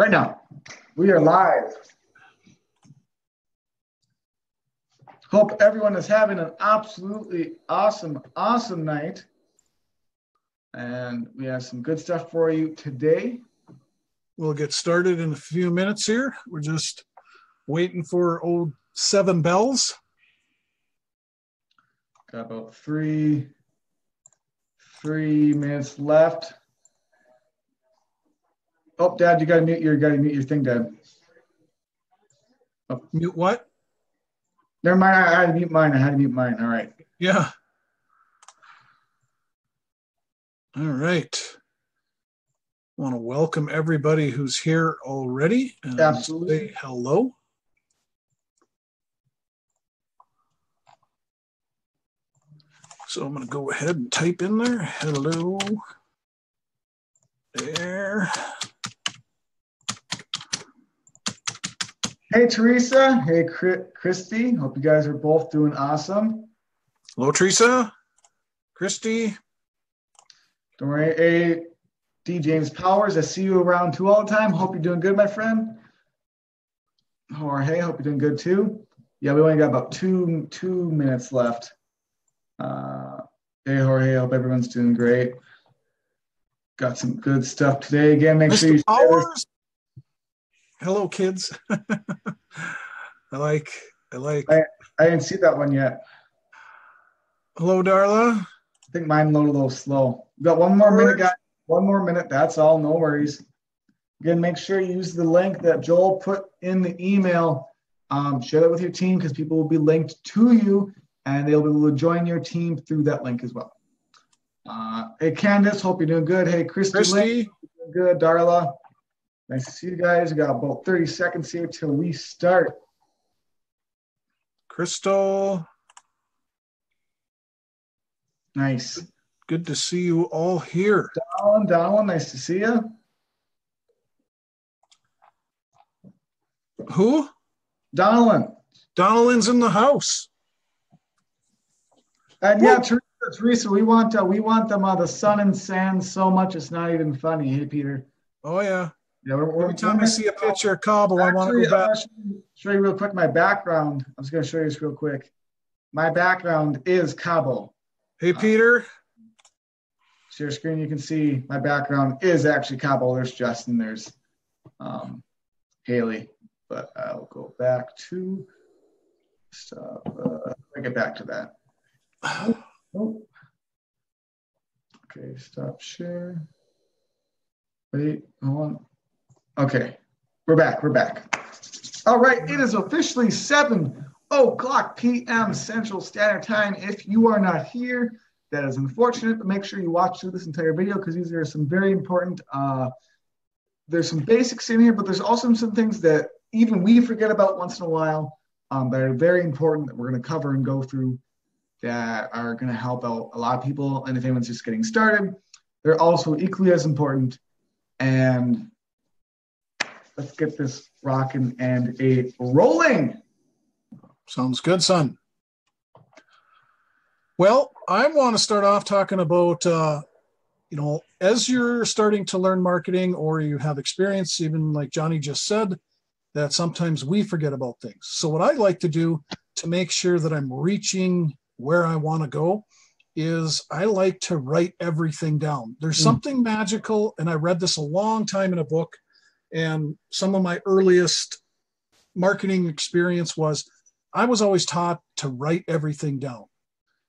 Right now, we are live. Hope everyone is having an absolutely awesome night. And we have some good stuff for you today. We'll get started in a few minutes here. We're just waiting for old 7 bells. Got about three minutes left. Oh, Dad, you gotta mute your thing, Dad. Oh. Mute what? Never mind. I had to mute mine. All right. Yeah. All right. I want to welcome everybody who's here already. And absolutely. Say hello. So I'm going to go ahead and type in there. Hello. There. Hey, Teresa. Hey, Christy. Hope you guys are both doing awesome. Hello, Teresa. Christy. Don't worry. Hey, D. James Powers. I see you around too all the time. Hope you're doing good, my friend. Jorge, hope you're doing good too. Yeah, we only got about two minutes left. Hey, Jorge. Hope everyone's doing great. Got some good stuff today. Again, make sure you Powers. Hello, kids. I like. I didn't see that one yet. Hello, Darla. I think mine loaded a little slow. We got one more minute, guys. 1 more minute. That's all. No worries. Again, make sure you use the link that Joel put in the email. Share that with your team because people will be linked to you and they'll be able to join your team through that link as well. Hey, Candace, hope you're doing good. Hey, Christy. Good. Darla. Nice to see you guys. We got about 30 seconds here till we start. Crystal. Nice. Good to see you all here. Donald, nice to see you. Who? Donald's in the house. And yeah, Teresa, we want them the sun and sand so much it's not even funny. Hey, Peter. Oh yeah. Yeah, every time I see a picture of Cabo, I want to go back. Show you real quick my background. I was going to show you this real quick. My background is Cabo. Hey, Peter. Share screen. You can see my background is actually Cabo. There's Justin. There's Haley. But I'll go back to stuff. I'll get back to that. Oh. Okay, stop share. Wait, hold on. Okay, we're back. All right, it is officially 7:00 p.m. Central Standard Time. If you are not here, that is unfortunate, but make sure you watch through this entire video because these are some very important, there's some basics in here, but there's also some things that even we forget about once in a while that are very important that we're going to cover and go through that are going to help out a lot of people. And if anyone's just getting started, they're also equally as important. And let's get this rocking and rolling. Sounds good, son. Well, I want to start off talking about, as you're starting to learn marketing or you have experience, even like Johnny just said, that sometimes we forget about things. So what I like to do to make sure that I'm reaching where I want to go is I like to write everything down. There's something magical, and I read this a long time in a book, and some of my earliest marketing experience was I was always taught to write everything down.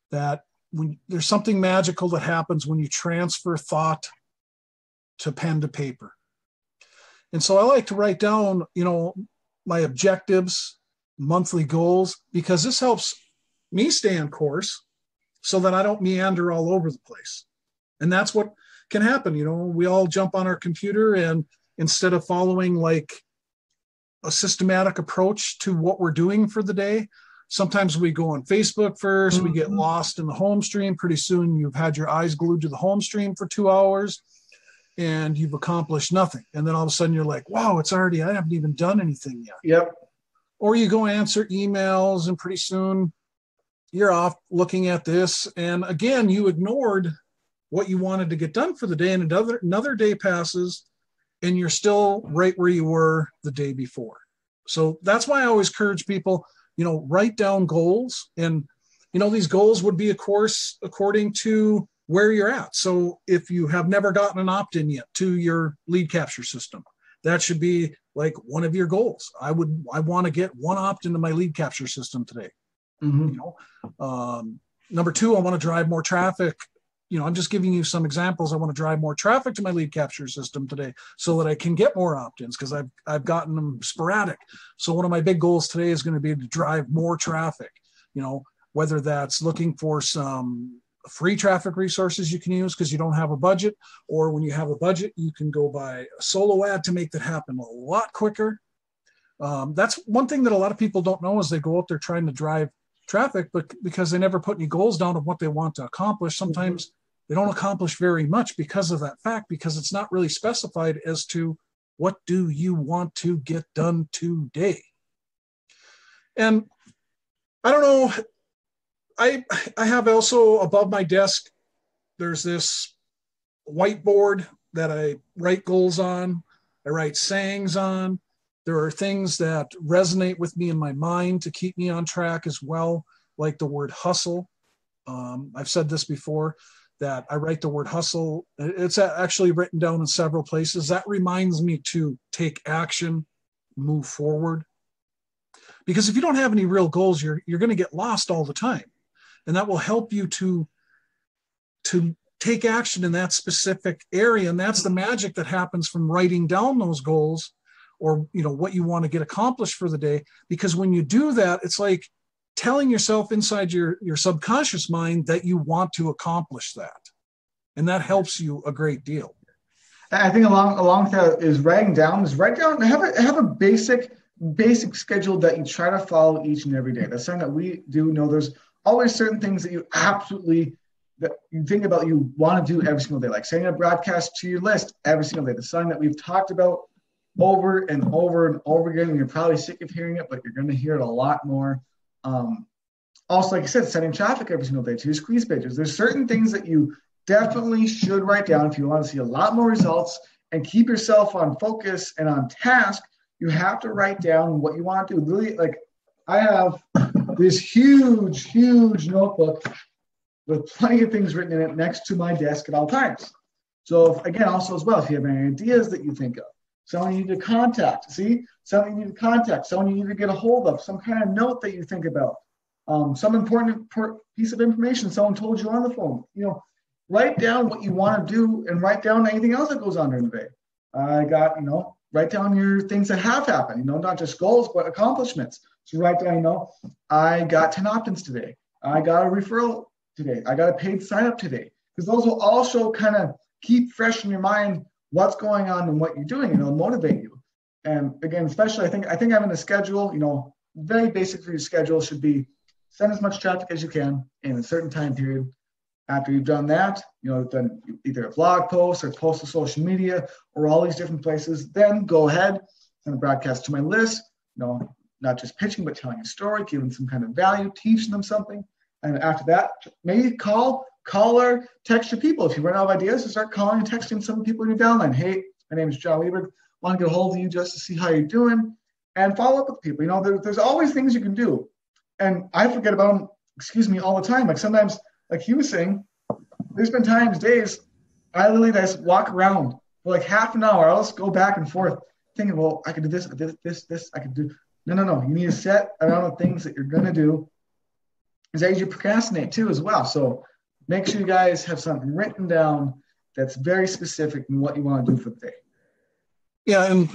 That when there's something magical that happens when you transfer thought to pen to paper. And so I like to write down, my objectives, monthly goals, because this helps me stay on course so that I don't meander all over the place. And that's what can happen. We all jump on our computer and instead of following like a systematic approach to what we're doing for the day, sometimes we go on Facebook first, we get lost in the home stream. Pretty soon you've had your eyes glued to the home stream for 2 hours and you've accomplished nothing. And then all of a sudden you're like, wow, I haven't even done anything yet. Yep. Or you go answer emails and pretty soon you're off looking at this. And again, you ignored what you wanted to get done for the day. And another day passes and you're still right where you were the day before. So that's why I always encourage people, write down goals. And, these goals would be, of course, according to where you're at. So if you have never gotten an opt-in yet to your lead capture system, that should be like one of your goals. I want to get one opt-in to my lead capture system today. Number two, I want to drive more traffic. I'm just giving you some examples. I want to drive more traffic to my lead capture system today so that I can get more opt-ins, because I've gotten them sporadic. So one of my big goals today is going to be to drive more traffic, whether that's looking for some free traffic resources you can use because you don't have a budget, or when you have a budget, you can go buy a solo ad to make that happen a lot quicker. That's one thing that a lot of people don't know, is they go out there trying to drive traffic, but because they never put any goals down of what they want to accomplish, sometimes they don't accomplish very much because of that fact, because it's not really specified as to what do you want to get done today. And I don't know, I have also above my desk, there's this whiteboard that I write goals on. I write sayings on. There are things that resonate with me in my mind to keep me on track as well, like the word hustle. I've said this before, that I write the word hustle. It's actually written down in several places. That reminds me to take action, move forward. Because if you don't have any real goals, you're going to get lost all the time. And that will help you to take action in that specific area. And that's the magic that happens from writing down those goals, or what you want to get accomplished for the day. Because when you do that, it's like telling yourself inside your subconscious mind that you want to accomplish that. And that helps you a great deal. I think along with that is write down, have a basic schedule that you try to follow each and every day. That's something that we do know. There's always certain things that you absolutely, that you think about, you want to do every single day, like sending a broadcast to your list every single day. That's something that we've talked about over and over and over again. And you're probably sick of hearing it, but you're going to hear it a lot more. Also, like I said, sending traffic every single day to your squeeze pages. There's certain things that you definitely should write down if you want to see a lot more results and keep yourself on focus and on task. You have to write down what you want to do. Really, like I have this huge notebook with plenty of things written in it next to my desk at all times. So again, also as well, if you have any ideas that you think of, someone you need to contact, someone you need to contact, someone you need to get a hold of, some kind of note that you think about, some important piece of information someone told you on the phone. Write down what you want to do and write down anything else that goes on during the day. Write down your things that have happened, not just goals, but accomplishments. So write down, I got 10 opt-ins today. I got a referral today. I got a paid sign up today. Because those will also kind of keep fresh in your mind what's going on and what you're doing, and it'll motivate you. And again, especially I think having a schedule, very basic for your schedule should be send as much traffic as you can in a certain time period. After you've done that, done either a blog post or post to social media or all these different places, then go ahead and broadcast to my list, not just pitching, but telling a story, giving some kind of value, teaching them something. And after that, maybe call or text your people. If you run out of ideas, start calling and texting some people in your downline. Hey, my name is John Weberg. Want to get a hold of you just to see how you're doing and follow up with people. There's always things you can do. And I forget about them, all the time. Like sometimes, like he was saying, there's been days, I literally just walk around for like half an hour. I'll just go back and forth thinking, well, I could do this, I could do. No. You need to set around the things that you're going to do. Is that you procrastinate too as well. So make sure you guys have something written down that's very specific in what you want to do for the day. Yeah, and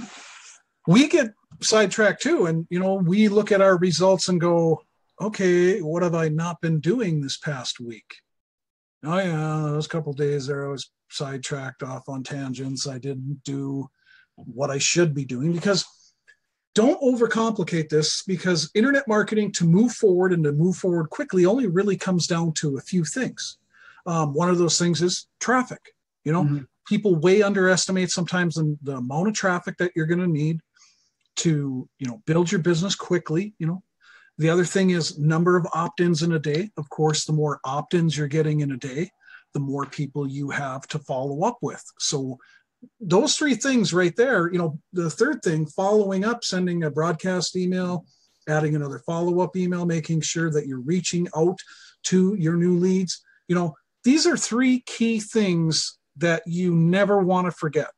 we get sidetracked too. And, we look at our results and go, okay, what have I not been doing this past week? Oh yeah, those couple of days there I was sidetracked off on tangents. I didn't do what I should be doing. Because don't overcomplicate this, because internet marketing, to move forward and to move forward quickly, only really comes down to a few things. One of those things is traffic. People way underestimate sometimes the amount of traffic that you're going to need to, build your business quickly. The other thing is number of opt-ins in a day. Of course, the more opt-ins you're getting in a day, the more people you have to follow up with. So those three things right there, the third thing, following up, sending a broadcast email, adding another follow-up email, making sure that you're reaching out to your new leads. These are three key things that you never want to forget,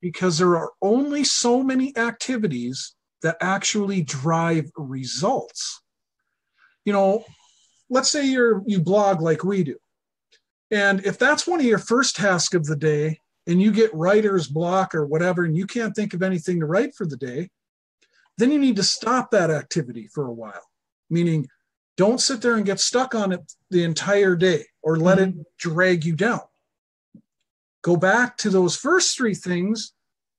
because there are only so many activities that actually drive results. Let's say you blog like we do. And if that's one of your first tasks of the day and you get writer's block or whatever, and you can't think of anything to write for the day, then you need to stop that activity for a while. Meaning, don't sit there and get stuck on it the entire day or let it drag you down. Go back to those first three things,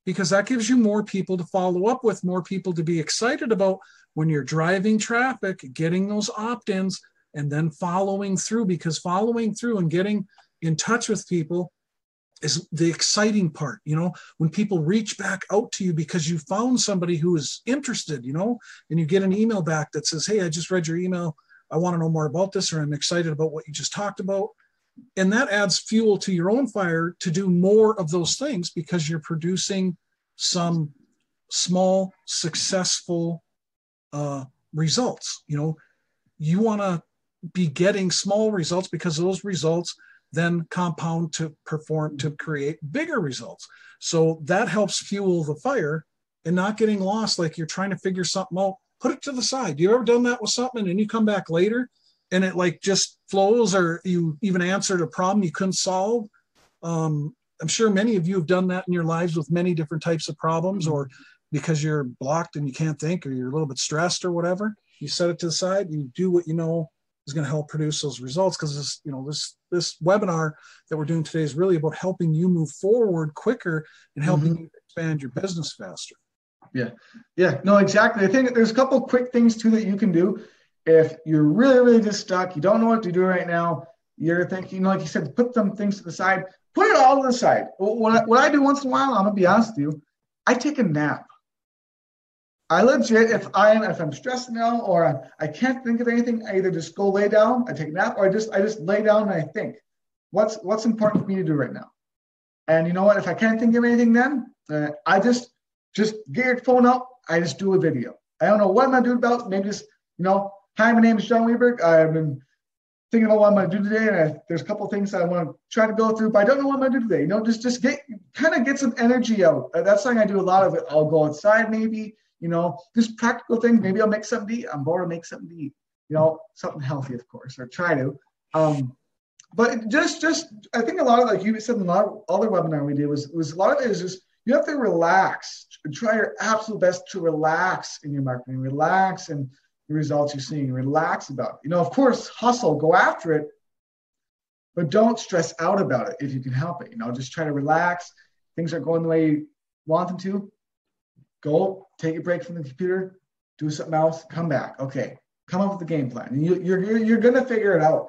because that gives you more people to follow up with, more people to be excited about when you're driving traffic, getting those opt-ins, and then following through, because following through and getting in touch with people is the exciting part. When people reach back out to you because you found somebody who is interested, and you get an email back that says, hey, I just read your email. I want to know more about this, or I'm excited about what you just talked about. And that adds fuel to your own fire to do more of those things, because you're producing some small, successful results. You want to be getting small results, because those results then compound to create bigger results. So that helps fuel the fire, and not getting lost like you're trying to figure something out. Put it to the side. You ever done that with something and you come back later and it like just flows, or you even answered a problem you couldn't solve? I'm sure many of you have done that in your lives with many different types of problems, or because you're blocked and you can't think, or you're a little bit stressed or whatever. You set it to the side, you do what you know is going to help produce those results. Because this webinar that we're doing today is really about helping you move forward quicker and helping you expand your business faster. Yeah, no, exactly. I think there's a couple quick things too that you can do if you're really, really just stuck. You don't know what to do right now. You're thinking, like you said, put some things to the side. Put it all to the side. What I do once in a while, I'm gonna be honest with you, I take a nap. I legit, if I'm stressed now or I can't think of anything, I either just go lay down, I take a nap, or I just lay down and I think, what's important for me to do right now. And you know what? If I can't think of anything, then I just get your phone up. I just do a video. I don't know what I'm gonna do about. Maybe just hi, my name is John Weberg. I've been thinking about what I'm going to do today, and there's a couple of things that I want to try to go through, but I don't know what I'm going to do today. Just get some energy out. That's something I do a lot of it. I'll go outside, maybe, just practical things. Maybe I'll make something to eat. I'm bored to make something to eat, something healthy, of course, or try to. But just I think a lot of, like you said in a lot of other webinar we did was a lot of it is just you have to relax. Try your absolute best to relax in your marketing, relax and the results you're seeing, relax about it. Of course, hustle, go after it, but don't stress out about it if you can help it. Just try to relax. Things are going the way you want them to. Go, take a break from the computer, do something else, come back. Okay, come up with a game plan. And you're going to figure it out.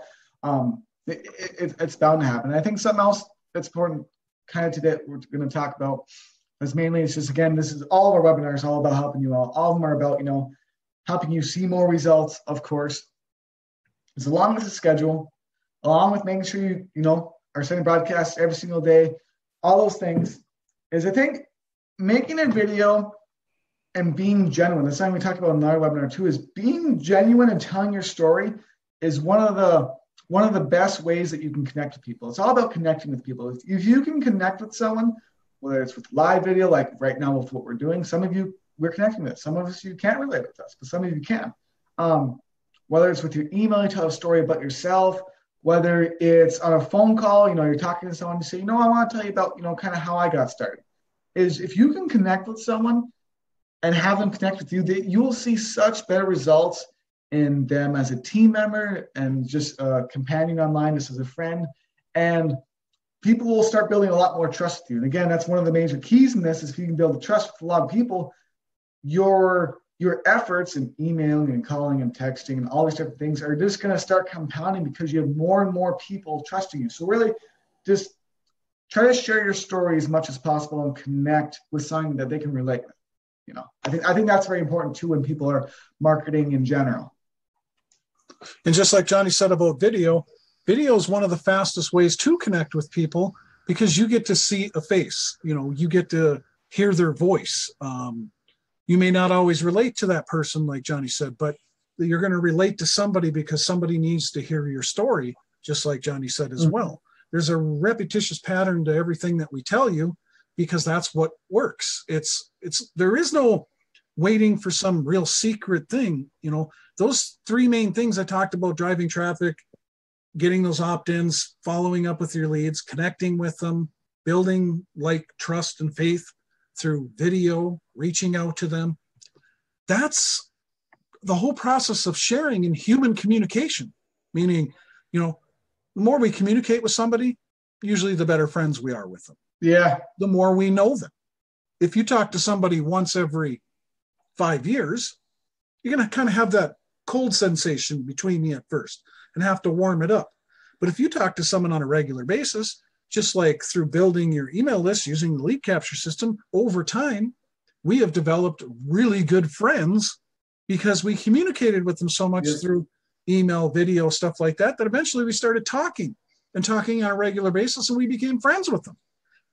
It's bound to happen. And I think something else that's important kind of today we're going to talk about is mainly, it's just, again, this is all of our webinars, all about helping you all. All of them are about, helping you see more results, of course. It's along with the schedule, along with making sure you are sending broadcasts every single day. All those things is, I think, making a video and being genuine. That's something we talked about in our webinar too, is being genuine and telling your story is one of the best ways that you can connect with people. It's all about connecting with people. If you can connect with someone, whether it's with live video, like right now with what we're doing, some of you we're connecting with. Some of us you can't relate with us, but some of you can. Whether it's with your email, you tell a story about yourself, whether it's on a phone call, you're talking to someone, you say, I want to tell you about, kind of how I got started. Is if you can connect with someone and have them connect with you, you will see such better results in them as a team member and just a companion online, just as a friend. And people will start building a lot more trust with you. And again, that's one of the major keys in this, is if you can build trust with a lot of people, your efforts in emailing and calling and texting and all these different things are just going to start compounding, because you have more and more people trusting you. So really just try to share your story as much as possible and connect with something that they can relate with. I think that's very important too when people are marketing in general. And just like Johnny said about video is one of the fastest ways to connect with people, because you get to see a face, you get to hear their voice. You may not always relate to that person, like Johnny said, but you're going to relate to somebody because somebody needs to hear your story, just like Johnny said as well. There's a repetitious pattern to everything that we tell you because that's what works. There is no waiting for some real secret thing. Those three main things I talked about: driving traffic, getting those opt-ins, following up with your leads, connecting with them, building trust and faith through video, reaching out to them. That's the whole process of sharing in human communication, meaning, the more we communicate with somebody, usually the better friends we are with them. Yeah. The more we know them. If you talk to somebody once every 5 years, you're going to kind of have that cold sensation between you at first and have to warm it up. But if you talk to someone on a regular basis, just like through building your email list using the lead capture system, over time, we have developed really good friends because we communicated with them so much through email, video, stuff like that eventually we started talking on a regular basis, and we became friends with them.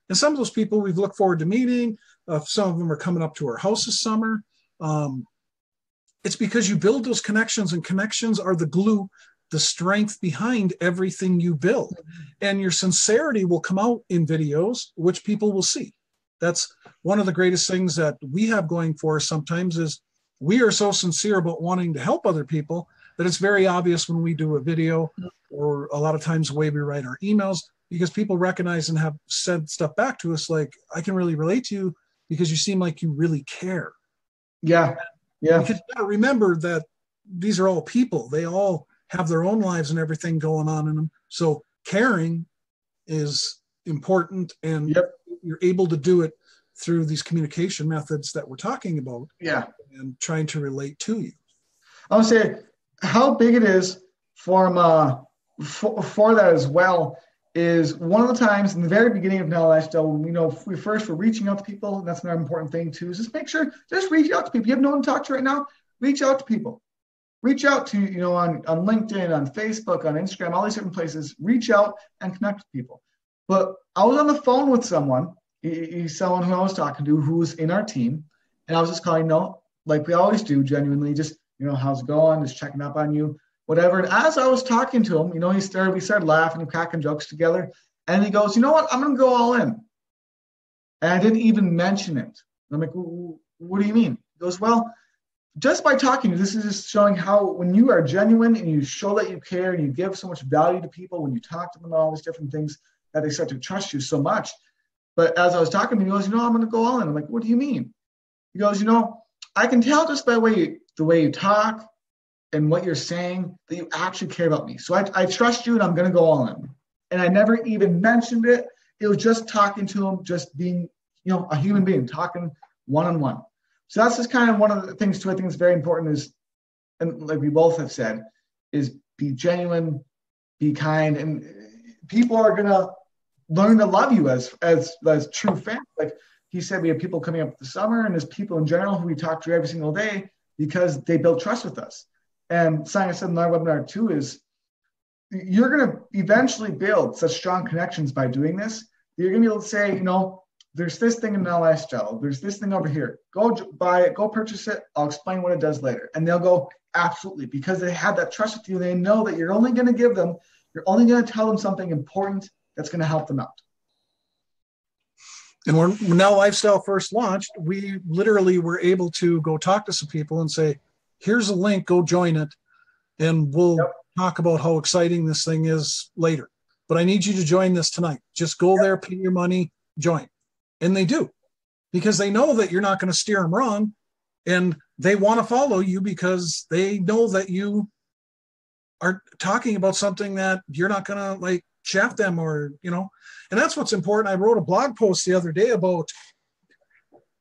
And some of those people we've looked forward to meeting. Some of them are coming up to our house this summer. It's because you build those connections, and connections are the glue, the strength behind everything you build. And your sincerity will come out in videos, which people will see. That's one of the greatest things that we have going for us sometimes is we are so sincere about wanting to help other people that it's very obvious when we do a video, or a lot of times the way we write our emails, because people recognize and have said stuff back to us like, I can really relate to you because you seem like you really care. Yeah. Yeah. Because you gotta remember that these are all people. They all have their own lives and everything going on in them. So caring is important, and you're able to do it through these communication methods that we're talking about. Yeah. And trying to relate to you. I would say how big it is for that as well is one of the times in the very beginning of Now Lifestyle, we first were reaching out to people, and that's another important thing too, is just make sure, just reach out to people. You have no one to talk to right now, reach out to people. Reach out to, on LinkedIn, on Facebook, on Instagram, all these different places, reach out and connect with people. But I was on the phone with someone, he's someone who I was talking to who was in our team, and I was just calling, like we always do, genuinely, just, how's it going, just checking up on you, whatever. And as I was talking to him, we started laughing and cracking jokes together. And he goes, you know what, I'm going to go all in. And I didn't even mention it. I'm like, what do you mean? He goes, well, just by talking, this is just showing how when you are genuine and you show that you care and you give so much value to people, when you talk to them about all these different things, that they start to trust you so much. But as I was talking to him, he goes, I'm going to go all in. I'm like, what do you mean? He goes, I can tell just by the way you talk and what you're saying that you actually care about me. So I trust you, and I'm going to go all in. And I never even mentioned it. It was just talking to him, just being, a human being, talking one-on-one. So that's just kind of one of the things too. I think is very important is, and like we both have said, is be genuine, be kind, and people are going to learn to love you as true fans. Like he said, we have people coming up this summer, and there's people in general who we talk to every single day because they build trust with us. And something I said in our webinar too is you're going to eventually build such strong connections by doing this. That you're going to be able to say, there's this thing in Now Lifestyle, there's this thing over here. Go buy it, go purchase it. I'll explain what it does later. And they'll go, absolutely, because they have that trust with you. They know that you're only going to tell them something important that's going to help them out. And when Now Lifestyle first launched, we literally were able to go talk to some people and say, here's a link, go join it. And we'll talk about how exciting this thing is later. But I need you to join this tonight. Just go there, pay your money, join. And they do, because they know that you're not going to steer them wrong. And they want to follow you because they know that you are talking about something that you're not going to shaft them or, and that's what's important. I wrote a blog post the other day about,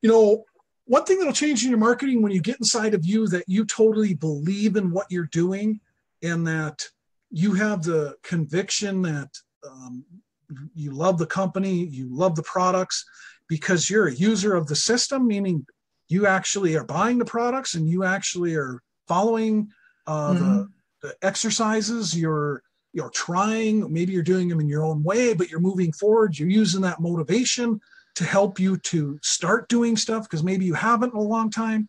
one thing that'll change in your marketing when you get inside of you that you totally believe in what you're doing and that you have the conviction that you love the company, you love the products because you're a user of the system, meaning you actually are buying the products and you actually are following the exercises, you're you're trying, maybe you're doing them in your own way, but you're moving forward. You're using that motivation to help you to start doing stuff because maybe you haven't in a long time.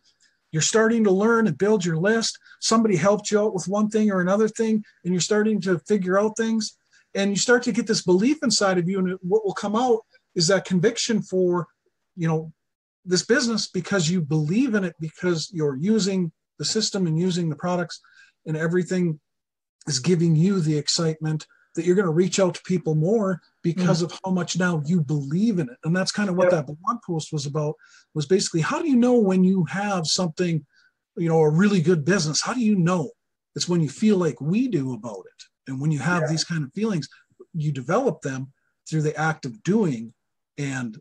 You're starting to learn and build your list. Somebody helped you out with one thing or another thing, and you're starting to figure out things. And you start to get this belief inside of you, and what will come out is that conviction for, this business because you believe in it, because you're using the system and using the products, and everything is giving you the excitement that you're going to reach out to people more because of how much now you believe in it. And that's kind of what that blog post was about, was basically, how do you know when you have something, a really good business? How do you know? It's when you feel like we do about it. And when you have these kind of feelings, you develop them through the act of doing and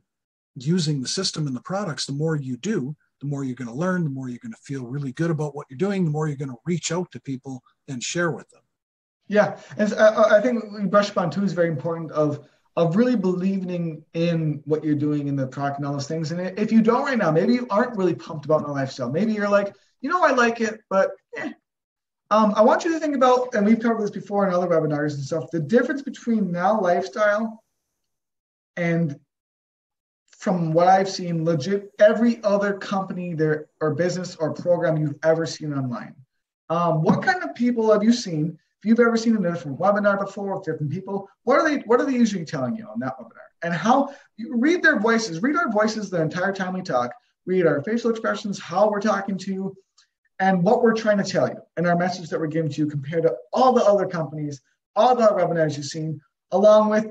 using the system and the products. The more you do, the more you're going to learn, the more you're going to feel really good about what you're doing, the more you're going to reach out to people and share with them. Yeah, and I think we brushed upon too is very important of really believing in what you're doing in the product and all those things. And if you don't right now, maybe you aren't really pumped about the lifestyle. Maybe you're like, I like it, but I want you to think about, and we've covered this before in other webinars and stuff, the difference between now lifestyle and, from what I've seen, legit every other company there or business or program you've ever seen online. What kind of people have you seen? If you've ever seen a different webinar before with different people, what are they usually telling you on that webinar? And how you read their voices, read our voices the entire time we talk, read our facial expressions, how we're talking to you, and what we're trying to tell you, and our message that we're giving to you compared to all the other companies, all the webinars you've seen, along with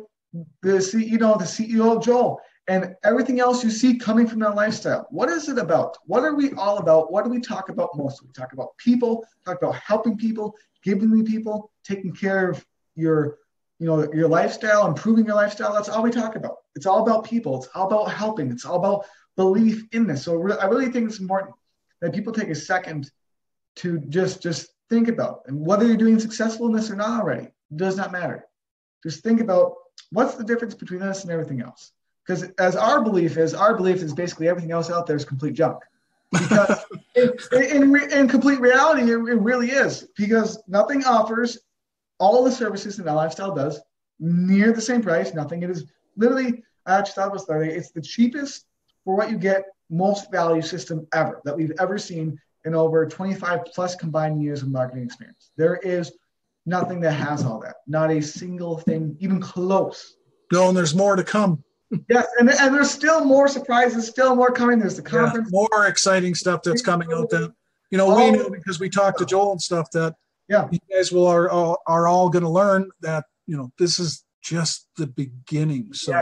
the CEO Joel, and everything else you see coming from that lifestyle. What is it about? What are we all about? What do we talk about most? We talk about people, talk about helping people, giving the people, taking care of your lifestyle, improving your lifestyle. That's all we talk about. It's all about people. It's all about helping. It's all about belief in this. So I really think it's important that people take a second to just think about, and whether you're doing successful in this or not already, it does not matter. Just think about what's the difference between us and everything else. Because as our belief is basically everything else out there is complete junk. Because in complete reality, it really is. Because nothing offers all the services that our lifestyle does near the same price. Nothing. It is literally, I actually thought it was 30. It's the cheapest for what you get, most value system ever that we've ever seen in over 25 plus combined years of marketing experience. There is nothing that has all that. Not a single thing, even close. No, and there's more to come. Yes, and there's still more surprises, still more coming. There's the conference. More exciting stuff that's coming out that, we know because we talked to Joel and stuff that you guys are all going to learn that, this is just the beginning. So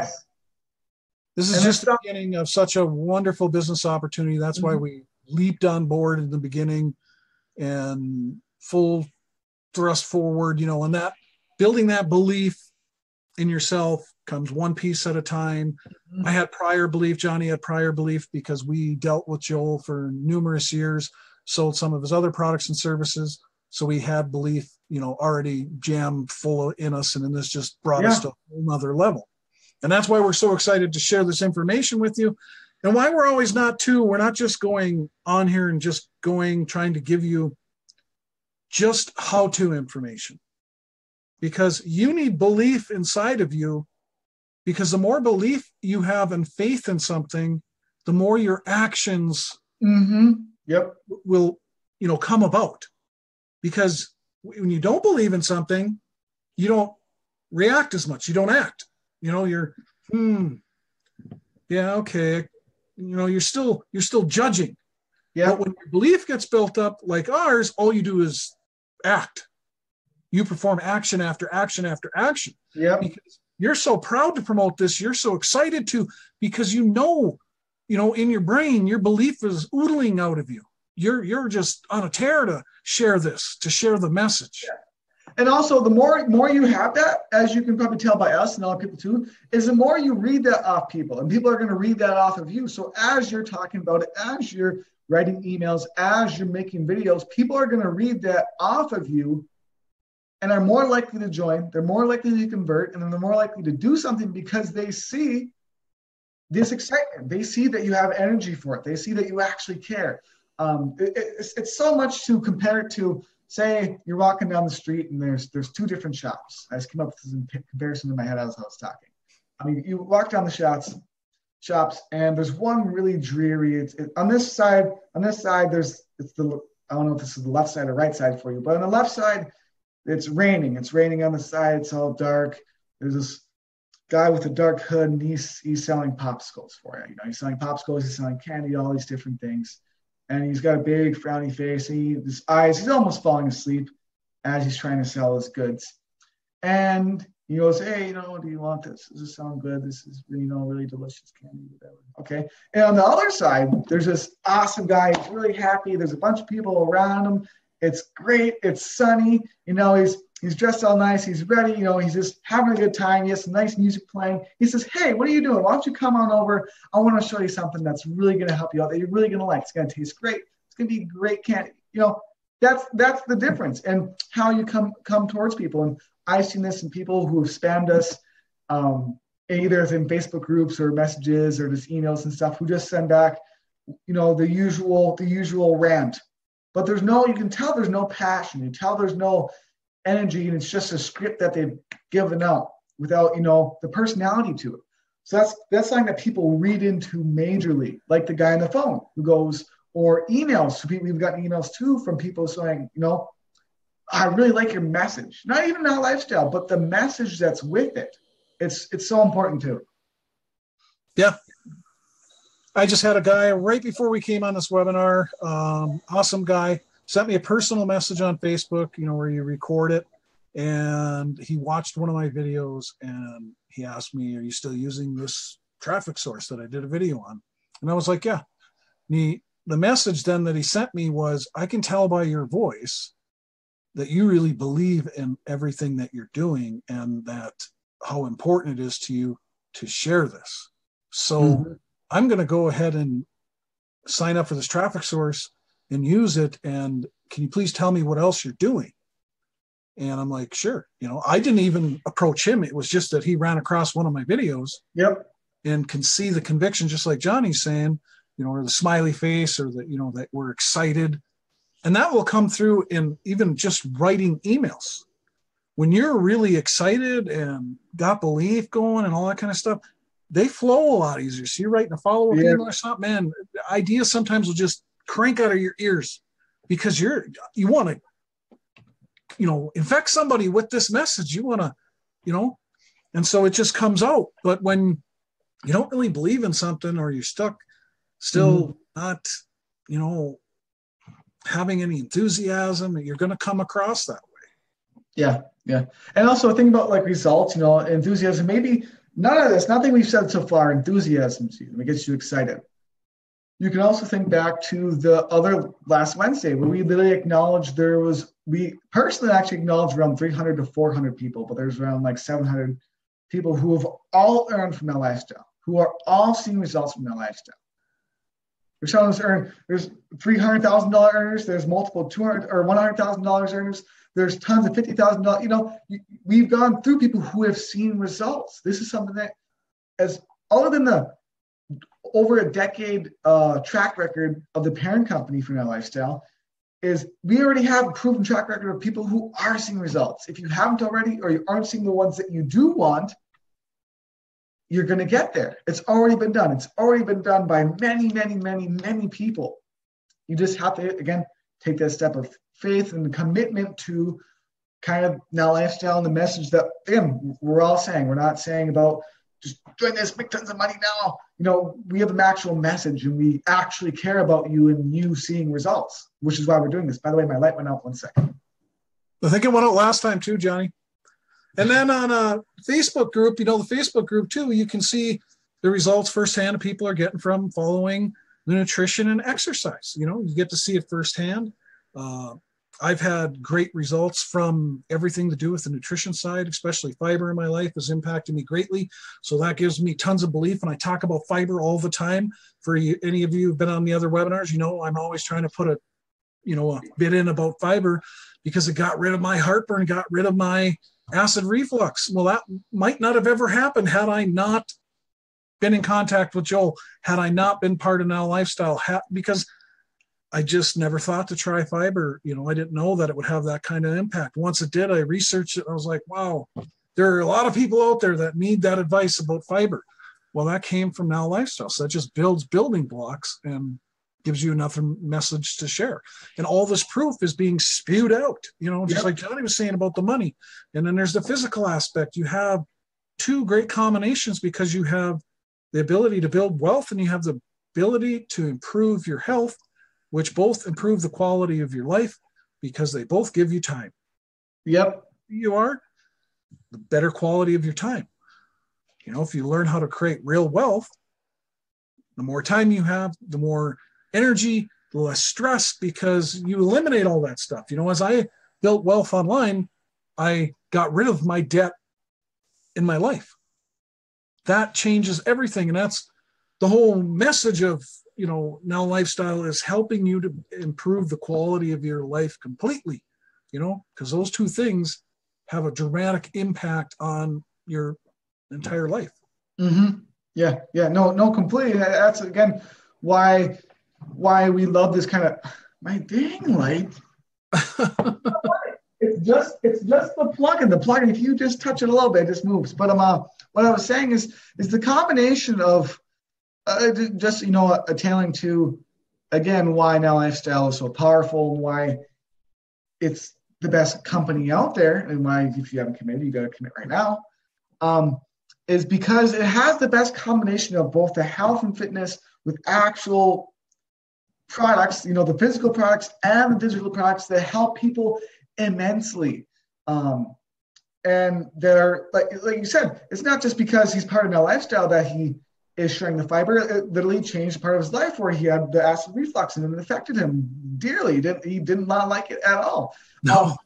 this is just the beginning of such a wonderful business opportunity. That's why we leaped on board in the beginning and full thrust forward, and that building that belief in yourself comes one piece at a time. I had prior belief. Johnny had prior belief because we dealt with Joel for numerous years, sold some of his other products and services. So we had belief, already jammed full in us. And then this just brought us to a whole nother level. And that's why we're so excited to share this information with you. And why we're always we're not just going on here and just trying to give you just how-to information. Because you need belief inside of you. Because the more belief you have and faith in something, the more your actions will, come about. Because when you don't believe in something, you don't react as much. You don't act. You're, yeah, okay. You're still judging. Yeah. But when your belief gets built up like ours, all you do is act. You perform action after action after action. Yeah. Because you're so proud to promote this. You're so excited to, because in your brain, your belief is oodling out of you. You're just on a tear to share this, to share the message. Yeah. And also, the more you have that, as you can probably tell by us and other people too, is the more you read that off people, and people are going to read that off of you. So as you're talking about it, as you're writing emails, as you're making videos, people are going to read that off of you and are more likely to join. They're more likely to convert, and then they're more likely to do something because they see this excitement. They see that you have energy for it. They see that you actually care. It's so much to compare it to say you're walking down the street and there's two different shops. I just came up with this in comparison in my head as I was talking. I mean, you walk down the shops, and there's one really dreary. On this side, I don't know if this is the left side or right side for you, but on the left side, it's raining. It's raining on the side. It's all dark. There's this guy with a dark hood, and he's selling popsicles for you. He's selling popsicles. He's selling candy, all these different things. And he's got a big frowny face. And his eyes, he's almost falling asleep as he's trying to sell his goods. And he goes, hey, do you want this? Does this sound good? This is, really delicious candy, whatever. Okay. And on the other side, there's this awesome guy. He's really happy. There's a bunch of people around him. It's great. It's sunny. He's dressed all nice. He's ready. He's just having a good time. He has some nice music playing. He says, hey, what are you doing? Why don't you come on over? I want to show you something that's really going to help you out, that you're really going to like. It's going to taste great. It's going to be great candy. That's the difference and how you come towards people. And I've seen this in people who have spammed us, either in Facebook groups or messages or just emails and stuff, who just send back, the usual rant. But you can tell there's no passion. You tell there's no energy, and it's just a script that they've given out without, the personality to it. So that's something that people read into majorly, like the guy on the phone who goes, or emails. So we've gotten emails too from people saying, I really like your message. Not even our lifestyle, but the message that's with it. It's so important too. Yeah. I just had a guy right before we came on this webinar, awesome guy, sent me a personal message on Facebook, where you record it. And he watched one of my videos and he asked me, are you still using this traffic source that I did a video on? And I was like, yeah. The message then that he sent me was, I can tell by your voice that you really believe in everything that you're doing and that how important it is to you to share this. So I'm going to go ahead and sign up for this traffic source and use it. And can you please tell me what else you're doing? And I'm like, sure. I didn't even approach him. It was just that he ran across one of my videos. Yep. And can see the conviction, just like Johnny's saying, or the smiley face, or that we're excited. And that will come through in even just writing emails. When you're really excited and got belief going and all that kind of stuff, they flow a lot easier. So you're writing a follow-up email or something, man, ideas sometimes will just crank out of your ears because you want to, infect somebody with this message. You want to, and so it just comes out. But when you don't really believe in something, or you're stuck, still not, having any enthusiasm, you're going to come across that way. Yeah. And also think about like results, enthusiasm, maybe none of this, nothing we've said so far, enthusiasm it gets you excited. You can also think back to the other last Wednesday where we literally acknowledged we personally actually acknowledged around 300 to 400 people, but there's around like 700 people who have all earned from that lifestyle, who are all seeing results from that lifestyle. There's there's $300,000 earners. There's multiple $200,000 or $100,000 earners. There's tons of $50,000. We've gone through people who have seen results. This is something that, as other than the over a decade track record of the parent company for Now Lifestyle, is we already have a proven track record of people who are seeing results. If you haven't already, or you aren't seeing the ones that you do want, you're going to get there. It's already been done. It's already been done by many, many, many, many people. You just have to, again, take that step of faith and commitment to kind of Now Lifestyle and the message that, again, we're all saying. We're not saying about just doing this, make tons of money now. We have an actual message and we actually care about you and you seeing results, which is why we're doing this. By the way, my light went out 1 second. I think it went out last time too, Johnny. And then on a Facebook group, the Facebook group too, you can see the results firsthand that people are getting from following the nutrition and exercise. You get to see it firsthand. I've had great results from everything to do with the nutrition side, especially fiber in my life has impacted me greatly. So that gives me tons of belief. And I talk about fiber all the time. For any of you who've been on the other webinars, I'm always trying to put a bit in about fiber because it got rid of my heartburn, got rid of my acid reflux. Well, that might not have ever happened had I not been in contact with Joel, had I not been part of Now Lifestyle, because I just never thought to try fiber. You know, I didn't know that it would have that kind of impact. Once it did, I researched it and I was like, wow, there are a lot of people out there that need that advice about fiber. Well, that came from Now Lifestyle. So that just builds building blocks and gives you another message to share. And all this proof is being spewed out, you know, just like Johnny was saying about the money. And then there's the physical aspect. You have two great combinations because you have the ability to build wealth and you have the ability to improve your health, which both improve the quality of your life because they both give you time. Yep. You are, the better quality of your time. You know, if you learn how to create real wealth, the more time you have, the more energy, the less stress, because you eliminate all that stuff. You know, as I built wealth online, I got rid of my debt in my life. That changes everything. And that's the whole message of, you know, Now Lifestyle is helping you to improve the quality of your life completely, you know, because those two things have a dramatic impact on your entire life. Mm-hmm. Yeah. No, completely. That's again why we love this kind of my dang light. It's just the plug-in. The plug-in, if you just touch it a little bit, it just moves. But what I was saying is the combination of just, you know, attailing to, again, why Now Lifestyle is so powerful and why it's the best company out there, and why if you haven't committed, you got to commit right now, is because it has the best combination of both the health and fitness with actual products, you know, the physical products and the digital products that help people immensely. And they're, like you said, it's not just because he's part of Now Lifestyle that he is sharing the fiber. It literally changed part of his life where he had the acid reflux and it affected him dearly. He did not like it at all. No.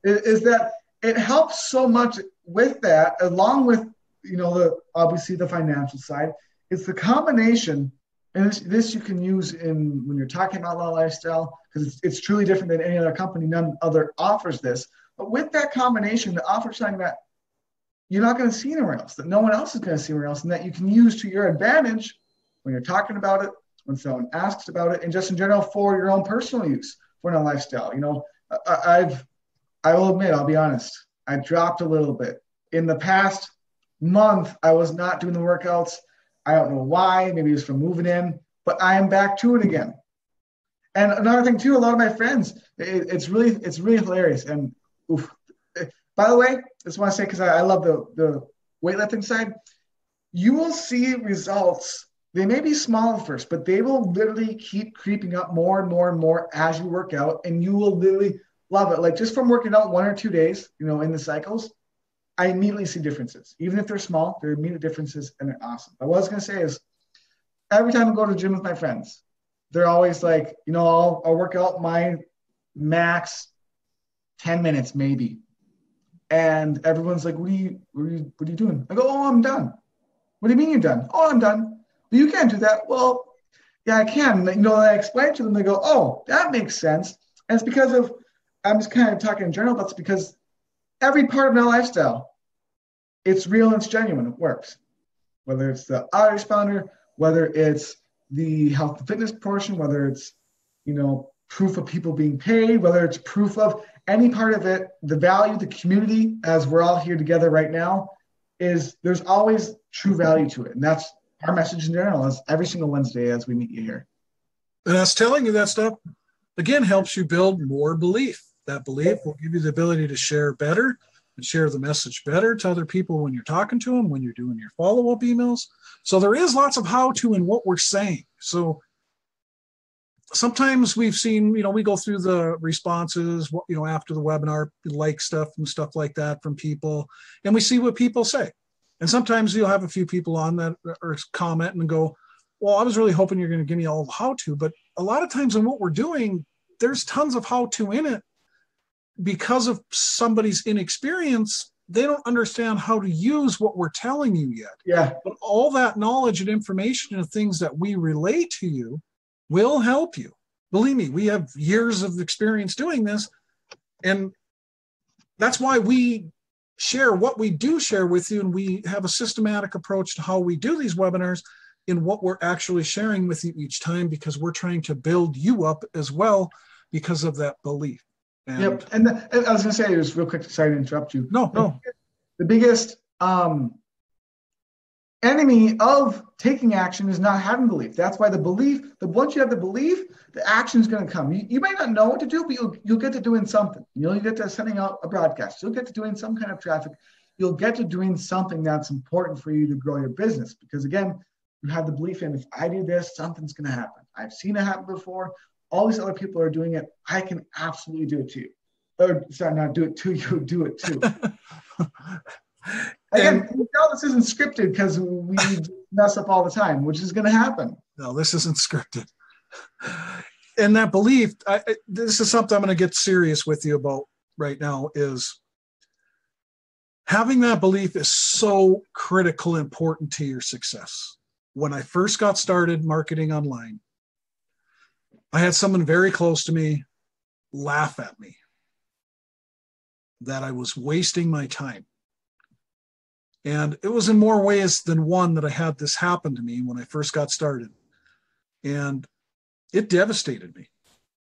Is that it helps so much with that, along with, you know, obviously the financial side. It's the combination, and this you can use when you're talking about Now Lifestyle, because it's truly different than any other company. None other offers this. But with that combination, the offer something that you're not going to see anywhere else, that no one else is going to see anywhere else, and that you can use to your advantage when you're talking about it, when someone asks about it, and just in general for your own personal use for Now Lifestyle. You know, I will admit, I'll be honest, I dropped a little bit. In the past month, I was not doing the workouts. I don't know why. Maybe it was from moving in, but I am back to it again. And another thing too, a lot of my friends, it's really hilarious. And oof. By the way, I just want to say, because I love the weightlifting side, you will see results. They may be small at first, but they will literally keep creeping up more and more and more as you work out, and you will literally love it. Like just from working out 1 or 2 days, you know, in the cycles, I immediately see differences. Even if they're small, they're immediate differences, and they're awesome. But what I was going to say is, every time I go to the gym with my friends, they're always like, you know, I'll work out my max 10 minutes maybe. And everyone's like, what are you doing? I go, oh, I'm done. What do you mean you're done? Oh, I'm done. Well, you can't do that. Well, yeah, I can. You know, I explain to them, they go, oh, that makes sense. And it's because of, I'm just kind of talking in general, but it's because every part of Now Lifestyle, it's real and it's genuine. It works. Whether it's the autoresponder, whether it's the health and fitness portion, whether it's, you know, proof of people being paid, whether it's proof of any part of it, the value, the community, as we're all here together right now, is there's always true value to it. And that's our message in general, is every single Wednesday as we meet you here. And us telling you that stuff, again, helps you build more belief. That belief will give you the ability to share better and share the message better to other people when you're talking to them, when you're doing your follow-up emails. So there is lots of how-to in what we're saying. So sometimes we've seen, you know, we go through the responses, you know, after the webinar, like stuff and stuff like that from people, and we see what people say. And sometimes you'll have a few people on that or comment and go, well, I was really hoping you're going to give me all the how-to. But a lot of times in what we're doing, there's tons of how-to in it. Because of somebody's inexperience, they don't understand how to use what we're telling you yet. Yeah. But all that knowledge and information and things that we relay to you will help you. Believe me, we have years of experience doing this. And that's why we share what we do share with you. And we have a systematic approach to how we do these webinars, in what we're actually sharing with you each time, because we're trying to build you up as well because of that belief. And yep. And I was going to say, just real quick, sorry to interrupt you. No. The biggest enemy of taking action is not having belief. That's why once you have the belief, the action is going to come. You might not know what to do, but you'll get to doing something. You get to sending out a broadcast. You'll get to doing some kind of traffic. You'll get to doing something that's important for you to grow your business. Because again, you have the belief in, if I do this, something's going to happen. I've seen it happen before. All these other people are doing it. I can absolutely do it to you. Or sorry, not do it to you, do it too. Again, this isn't scripted because we mess up all the time, which is going to happen. No, this isn't scripted. And that belief, this is something I'm going to get serious with you about right now, is having that belief is so critical, important to your success. When I first got started marketing online, I had someone very close to me laugh at me that I was wasting my time. And it was in more ways than one that I had this happen to me when I first got started. And it devastated me.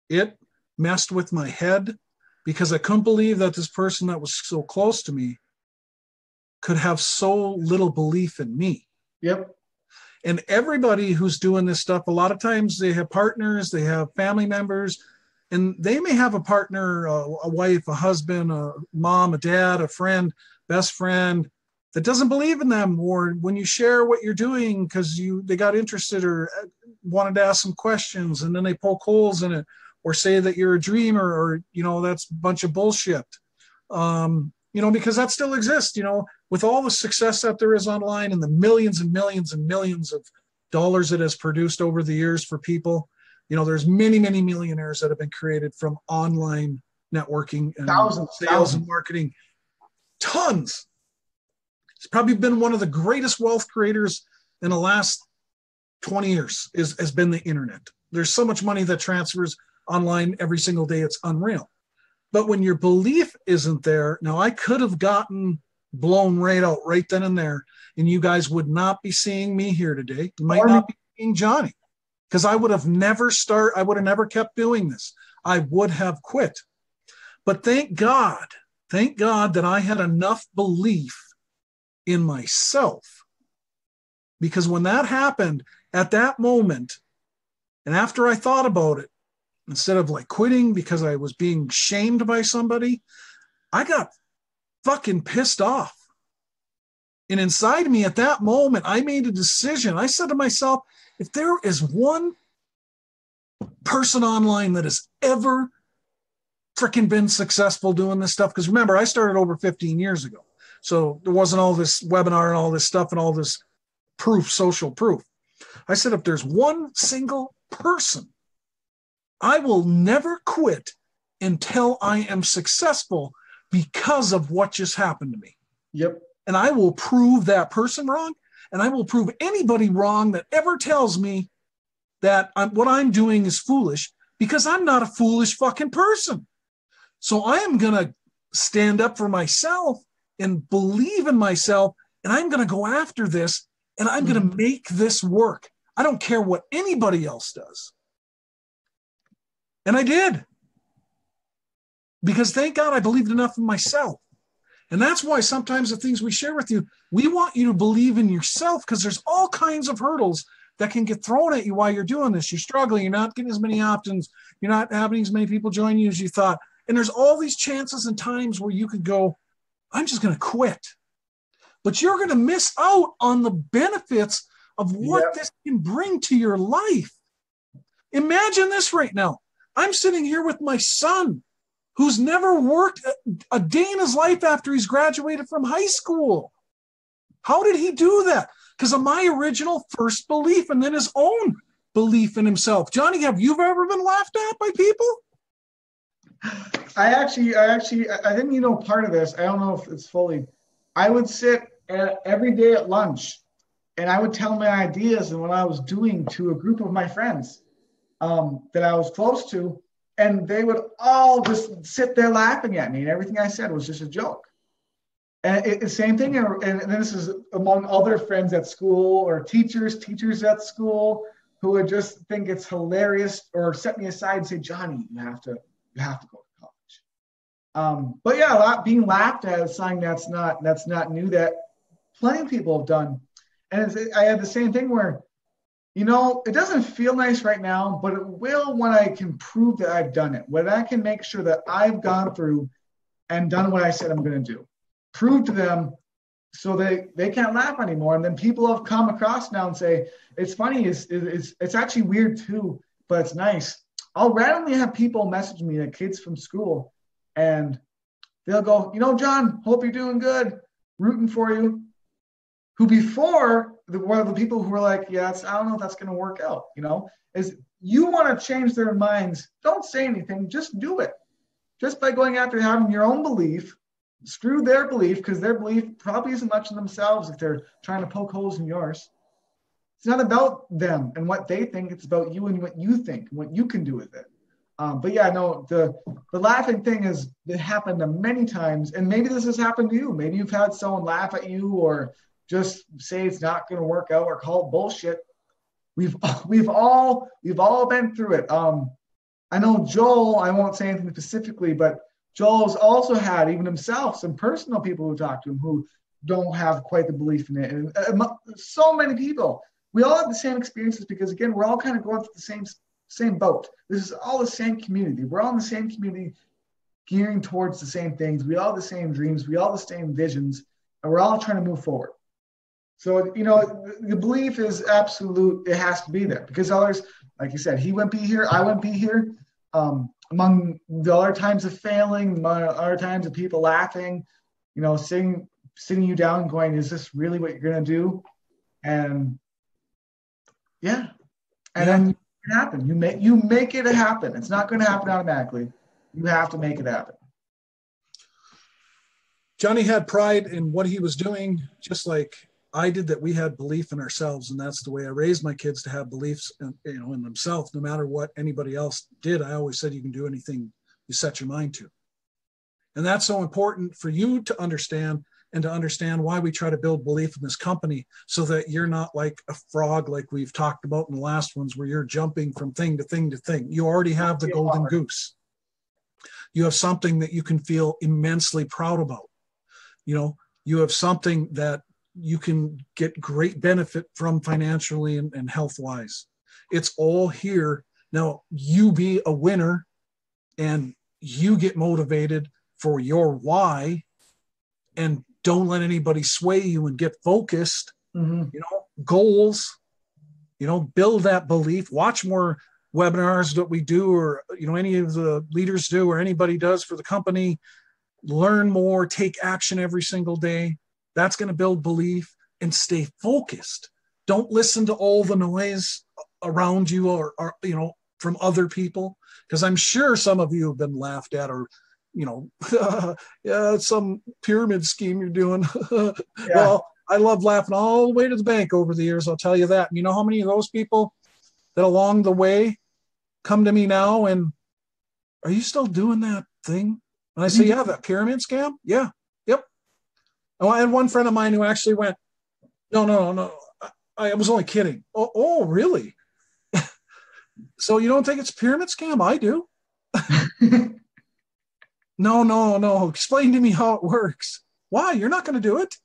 It messed with my head because I couldn't believe that this person that was so close to me could have so little belief in me. Yep. And everybody who's doing this stuff, a lot of times they have partners, they have family members, and they may have a partner, a wife, a husband, a mom, a dad, a friend, best friend, that doesn't believe in them. Or when you share what you're doing because they got interested or wanted to ask some questions, and then they poke holes in it or say that you're a dreamer or, that's a bunch of bullshit. Because that still exists, with all the success that there is online and the millions and millions and millions of dollars it has produced over the years for people. There's many, many millionaires that have been created from online networking and sales and marketing. Tons. It's probably been one of the greatest wealth creators in the last 20 years has been the internet. There's so much money that transfers online every single day. It's unreal. But when your belief isn't there, now I could have gotten blown right out right then and there, and you guys would not be seeing me here today. You might not be seeing Johnny, because I would have never kept doing this. I would have quit. But thank God that I had enough belief in myself, because when that happened at that moment, and after I thought about it, instead of quitting because I was being shamed by somebody, I got fucking pissed off. And inside me at that moment, I made a decision. I said to myself, if there is one person online that has ever freaking been successful doing this stuff, because remember, I started over 15 years ago. So there wasn't all this webinar and all this stuff and all this social proof. I said, if there's one single person, I will never quit until I am successful because of what just happened to me. Yep. And I will prove that person wrong, and I will prove anybody wrong that ever tells me that what I'm doing is foolish, because I'm not a foolish fucking person. So I am going to stand up for myself and believe in myself, and I'm going to go after this, and I'm going to make this work. I don't care what anybody else does. And I did. Because thank God I believed enough in myself. And that's why sometimes the things we share with you, we want you to believe in yourself, because there's all kinds of hurdles that can get thrown at you while you're doing this. You're struggling. You're not getting as many options. You're not having as many people join you as you thought. And there's all these chances and times where you could go, I'm just going to quit. But you're going to miss out on the benefits of what this can bring to your life. Imagine this right now. I'm sitting here with my son, who's never worked a day in his life after he's graduated from high school. How did he do that? Because of my original first belief and then his own belief in himself. Johnny, have you ever been laughed at by people? I think part of this, I don't know if it's fully, I would sit every day at lunch and I would tell my ideas and what I was doing to a group of my friends that I was close to, and they would all just sit there laughing at me, and everything I said was just a joke. And the same thing, and this is among other friends at school or teachers at school who would just think it's hilarious or set me aside and say, Johnny, you have to go to college. But yeah, being laughed at is something that's not new, that plenty of people have done. And I had the same thing where, it doesn't feel nice right now, but it will when I can prove that I've done it, when I can make sure that I've gone through and done what I said I'm going to do. Prove to them so they can't laugh anymore. And then people have come across now and say, it's funny, it's actually weird too, but it's nice. I'll randomly have people message me, like kids from school, and they'll go, John, hope you're doing good, rooting for you. Who before one of the people who were like, yeah, I don't know if that's going to work out, is you want to change their minds. Don't say anything, just do it. Just by going after having your own belief, screw their belief, because their belief probably isn't much in themselves if they're trying to poke holes in yours. It's not about them and what they think. It's about you and what you think and what you can do with it. But yeah, no, the laughing thing it happened many times, and maybe this has happened to you. Maybe you've had someone laugh at you or just say it's not going to work out or call it bullshit. We've all been through it. I know Joel, I won't say anything specifically, but Joel's also had, even himself, some personal people who talk to him who don't have quite the belief in it. And so many people. We all have the same experiences because, again, we're all kind of going through the same boat. This is all the same community. We're all in the same community, gearing towards the same things. We all have the same dreams. We all have the same visions, and we're all trying to move forward. So, the belief is absolute. It has to be there because others, like you said, he wouldn't be here. I wouldn't be here. Among the other times of failing, among other times of people laughing, sitting you down and going, is this really what you're going to do? And yeah. And then it happen. You make it happen. It's not going to happen automatically. You have to make it happen. Johnny had pride in what he was doing, just like I did, that we had belief in ourselves. And that's the way I raised my kids, to have beliefs in themselves, no matter what anybody else did. I always said you can do anything you set your mind to. And that's so important for you to understand, and to understand why we try to build belief in this company, so that you're not like a frog, like we've talked about in the last ones, where you're jumping from thing to thing to thing. You already have the golden goose. You have something that you can feel immensely proud about. You have something that you can get great benefit from financially and health-wise. It's all here. Now, you be a winner and you get motivated for your why, and don't let anybody sway you, and get focused. Goals, build that belief. Watch more webinars that we do, or any of the leaders do, or anybody does for the company. Learn more, take action every single day. That's going to build belief. And stay focused. Don't listen to all the noise around you or from other people, because I'm sure some of you have been laughed at, or yeah, it's some pyramid scheme you're doing. Yeah. Well, I love laughing all the way to the bank over the years, I'll tell you that. And you know how many of those people that along the way come to me now and, are you still doing that thing? And I say, yeah, that pyramid scam? Yeah. Yep. Oh, I had one friend of mine who actually went, no. I was only kidding. Oh, really? So you don't think it's a pyramid scam? I do. No. Explain to me how it works. Why? You're not going to do it.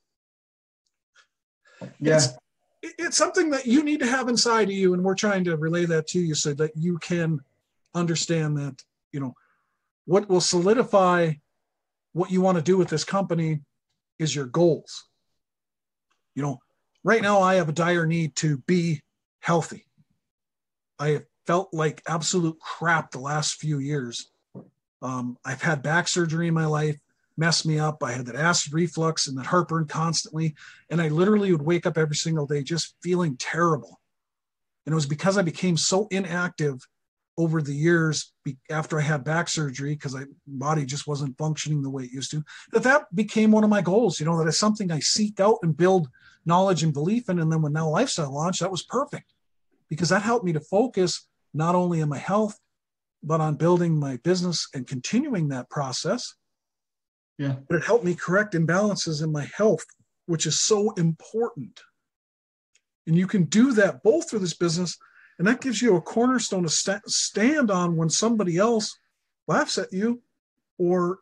Yeah. It's something that you need to have inside of you, and we're trying to relay that to you so that you can understand that, what will solidify what you want to do with this company is your goals. Right now I have a dire need to be healthy. I have felt like absolute crap the last few years. I've had back surgery in my life, messed me up. I had that acid reflux and that heartburn constantly. And I literally would wake up every single day just feeling terrible. And it was because I became so inactive over the years after I had back surgery, because my body just wasn't functioning the way it used to, that became one of my goals, that is something I seek out and build knowledge and belief in. And then when Now Lifestyle launched, that was perfect, because that helped me to focus not only on my health, but on building my business and continuing that process. Yeah. But it helped me correct imbalances in my health, which is so important. And you can do that both through this business, and that gives you a cornerstone to stand on when somebody else laughs at you, or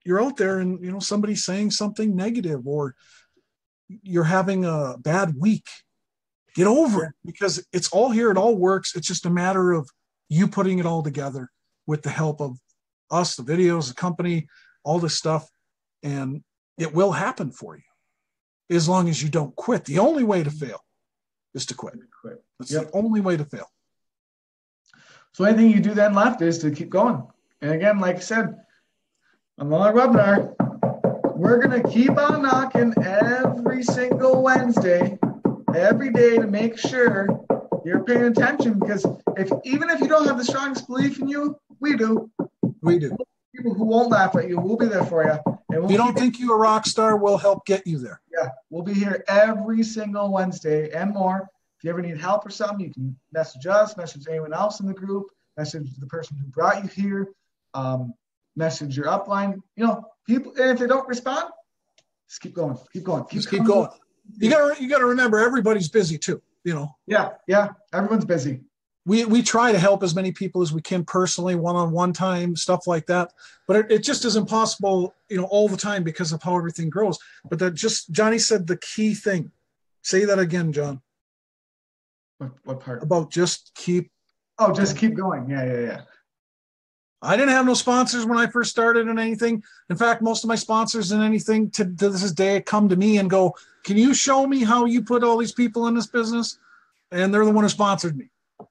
you're out there and somebody's saying something negative, or you're having a bad week. Get over it, because it's all here. It all works. It's just a matter of you putting it all together with the help of us, the videos, the company, all this stuff, and it will happen for you as long as you don't quit. The only way to fail is to quit. That's the only way to fail. So anything you do then left is to keep going. And again, like I said, on the webinar, we're going to keep on knocking every single Wednesday, every day, to make sure you're paying attention, because even if you don't have the strongest belief in you, we do. We do. People who won't laugh at you, we'll be there for you. And if you don't think you're a rock star, we'll help get you there. Yeah, we'll be here every single Wednesday and more. If you ever need help or something, you can message us, message anyone else in the group, message the person who brought you here, message your upline. People, and if they don't respond, just keep going. Keep going. Keep going. You gotta remember, everybody's busy too. Yeah. Everyone's busy. We try to help as many people as we can personally, one-on-one time, stuff like that. But it just isn't possible, all the time, because of how everything grows. But Johnny said the key thing. Say that again, John. What part? About just keep. Oh, just keep going. Yeah. I didn't have no sponsors when I first started in anything. In fact, most of my sponsors in anything to this day come to me and go, "Can you show me how you put all these people in this business?" And they're the one who sponsored me.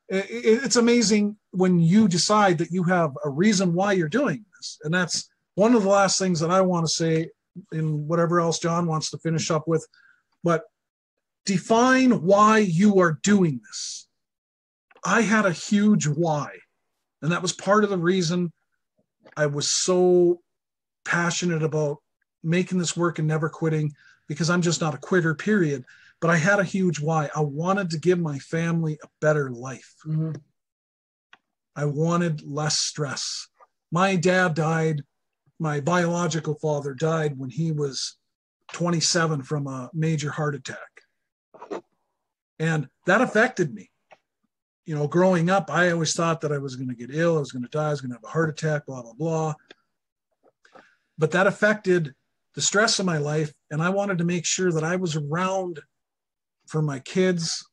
It's amazing when you decide that you have a reason why you're doing this. And that's one of the last things that I want to say, in whatever else John wants to finish up with. But define why you are doing this. I had a huge why. And that was part of the reason I was so passionate about making this work and never quitting, because I'm just not a quitter, period. But I had a huge why. I wanted to give my family a better life. Mm-hmm. I wanted less stress. My dad died. My biological father died when he was 27 from a major heart attack. And that affected me. Growing up, I always thought that I was going to get ill. I was going to die. I was going to have a heart attack, blah, blah, blah. But that affected the stress of my life. And I wanted to make sure that I was around for my kids,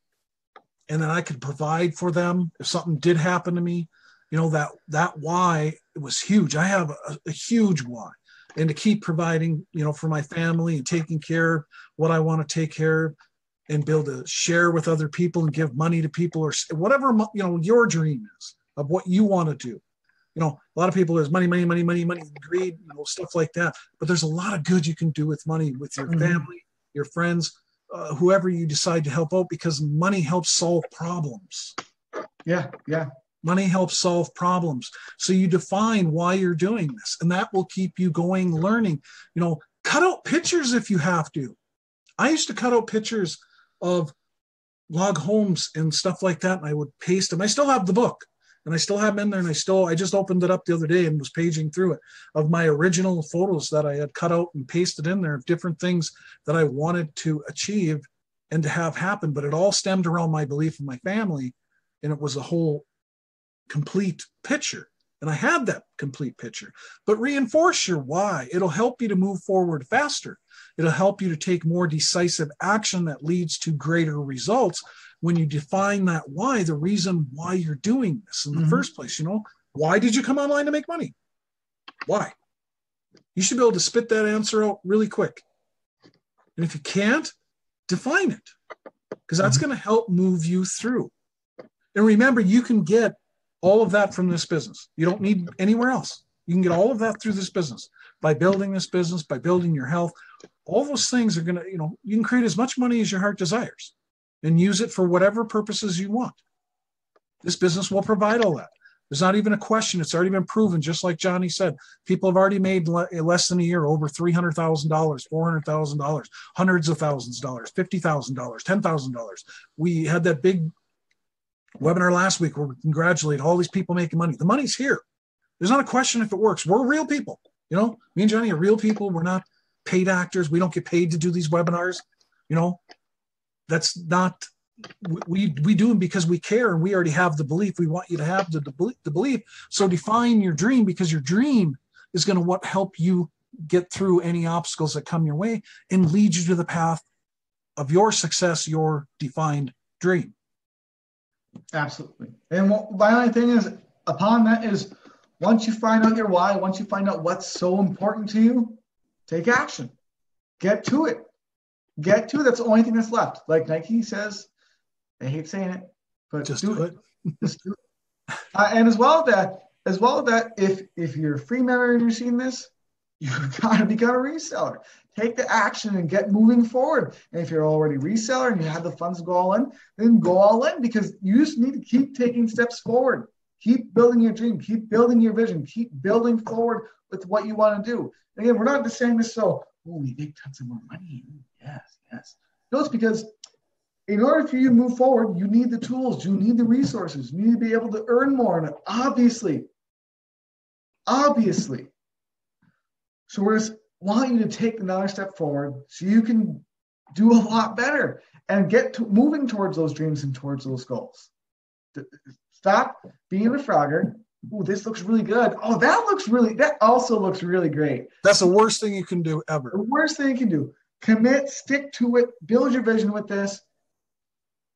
and that I could provide for them if something did happen to me. That why, it was huge. I have a huge why, and to keep providing, for my family and taking care of what I want to take care of, and be able to share with other people and give money to people, or whatever, your dream is of what you want to do. A lot of people, there's money, greed, stuff like that. But there's a lot of good you can do with money, with your family, your friends, whoever you decide to help out, because money helps solve problems. Yeah. Money helps solve problems. So you define why you're doing this, and that will keep you going, learning. Cut out pictures if you have to. I used to cut out pictures of log homes and stuff like that, and I would paste them. I still have the book, and I still have them in there, and I just opened it up the other day and was paging through it, of my original photos that I had cut out and pasted in there of different things that I wanted to achieve and to have happen. But it all stemmed around my belief in my family, and it was a whole complete picture. And I had that complete picture. But reinforce your why. It'll help you to move forward faster. It'll help you to take more decisive action that leads to greater results when you define that why, the reason why you're doing this in the first place. Why did you come online to make money? Why? You should be able to spit that answer out really quick. And if you can't, define it, because that's going to help move you through. And remember, you can get all of that from this business. You don't need anywhere else. You can get all of that through this business, by building this business, by building your health. All those things are going to, you can create as much money as your heart desires and use it for whatever purposes you want. This business will provide all that. There's not even a question. It's already been proven, just like Johnny said. People have already made less than a year over $300,000, $400,000, hundreds of thousands of dollars, $50,000, $10,000. We had that big webinar last week where we congratulate all these people making money. The money's here. There's not a question if it works. We're real people. You know, me and Johnny are real people. We're not paid actors. We don't get paid to do these webinars. You know, that's not, we do them because we care, and we already have the belief. We want you to have the belief. So define your dream, because your dream is going to help you get through any obstacles that come your way and lead you to the path of your success, your defined dream. Absolutely. And my only thing is, upon that is, once you find out your why, once you find out what's so important to you, take action. Get to it. That's the only thing that's left. Like Nike says, I hate saying it, but just do it. Just do it. And as well as that, if you're a free member and you're seeing this, you've got to become a reseller. Take the action and get moving forward. And if you're already a reseller and you have the funds to go all in, then go all in, because you just need to keep taking steps forward. Keep building your dream. Keep building your vision. Keep building forward with what you want to do. Again, we're not just saying this so, we make tons of more money. Yes. No, it's because in order for you to move forward, you need the tools. You need the resources. You need to be able to earn more. And obviously. So we're just wanting you to take another step forward so you can do a lot better and get to moving towards those dreams and towards those goals. Stop being a frogger. Oh, this looks really good. Oh, that also looks really great. That's the worst thing you can do ever. The worst thing you can do. Commit, stick to it, build your vision with this,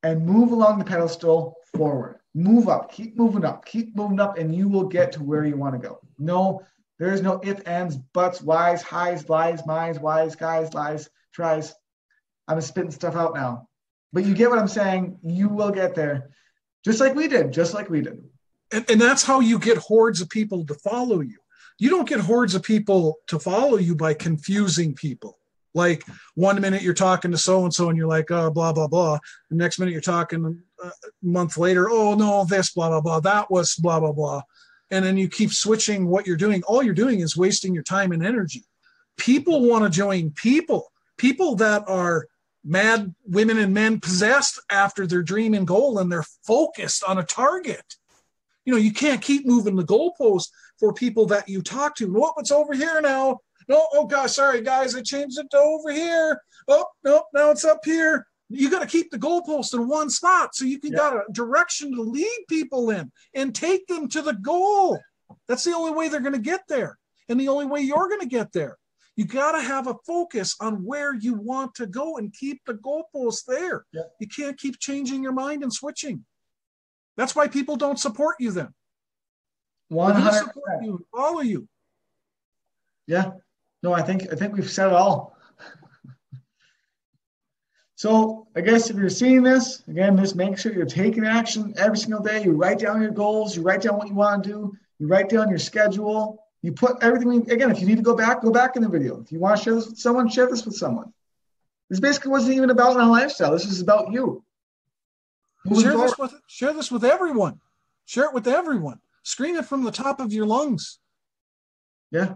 and move along the pedestal forward. Move up, keep moving up, and you will get to where you want to go. No, there is no ifs, ands, buts, whys, highs, lies, my's, whys, guys, lies, tries. I'm just spitting stuff out now. But you get what I'm saying. You will get there. Just like we did. And that's how you get hordes of people to follow you. You don't get hordes of people to follow you by confusing people. Like 1 minute you're talking to so-and-so and you're like, oh, blah, blah, blah. The next minute you're talking a month later, oh, no, this, blah, blah, blah. That was blah, blah, blah. And then you keep switching what you're doing. All you're doing is wasting your time and energy. People want to join people that are mad women and men possessed after their dream and goal, and they're focused on a target. You know, you can't keep moving the goalpost for people that you talk to. What's over here now? No, oh gosh, sorry guys, I changed it to over here. Oh, no, now it's up here. You got to keep the goalpost in one spot so you can got a direction to lead people in and take them to the goal. That's the only way they're going to get there, and the only way you're going to get there. You got to have a focus on where you want to go and keep the goalpost there. Yeah. You can't keep changing your mind and switching. That's why people don't support you then. 100%. Support you, follow you. Yeah. No, I think we've said it all. So I guess if you're seeing this, again, just make sure you're taking action every single day. You write down your goals. You write down what you want to do. You write down your schedule. You put everything, again, if you need to go back in the video. If you want to share this with someone, share this with someone. This basically wasn't even about my lifestyle. This is about you. Share this with everyone. Share it with everyone. Scream it from the top of your lungs. Yeah.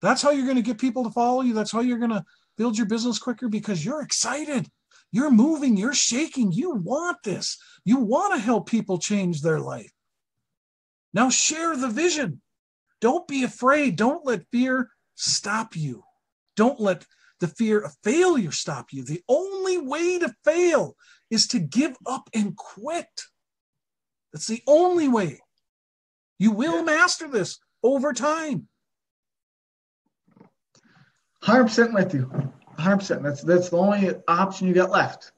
That's how you're going to get people to follow you. That's how you're going to build your business quicker, because you're excited. You're moving. You're shaking. You want this. You want to help people change their life. Now share the vision. Don't be afraid. Don't let fear stop you. Don't let the fear of failure stop you. The only way to fail is to give up and quit. That's the only way. You will master this over time. 100% with you. 100%. That's the only option you got left.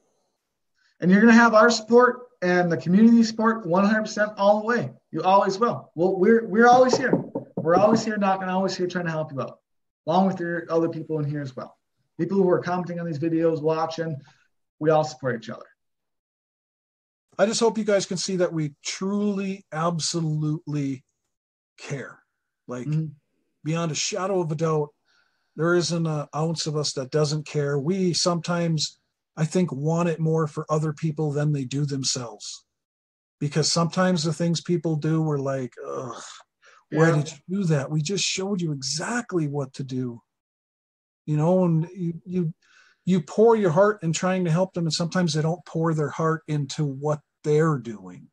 And you're going to have our support and the community support 100% all the way. You always will. Well, we're always here. We're always here knocking, always here trying to help you out, along with your other people in here as well. People who are commenting on these videos, watching, we all support each other. I just hope you guys can see that we truly, absolutely care. Like, beyond a shadow of a doubt, there isn't an ounce of us that doesn't care. We sometimes, I think, want it more for other people than they do themselves. Because sometimes the things people do, we're like, ugh, why did you do that? We just showed you exactly what to do. You know, and you pour your heart in trying to help them, and sometimes they don't pour their heart into what they're doing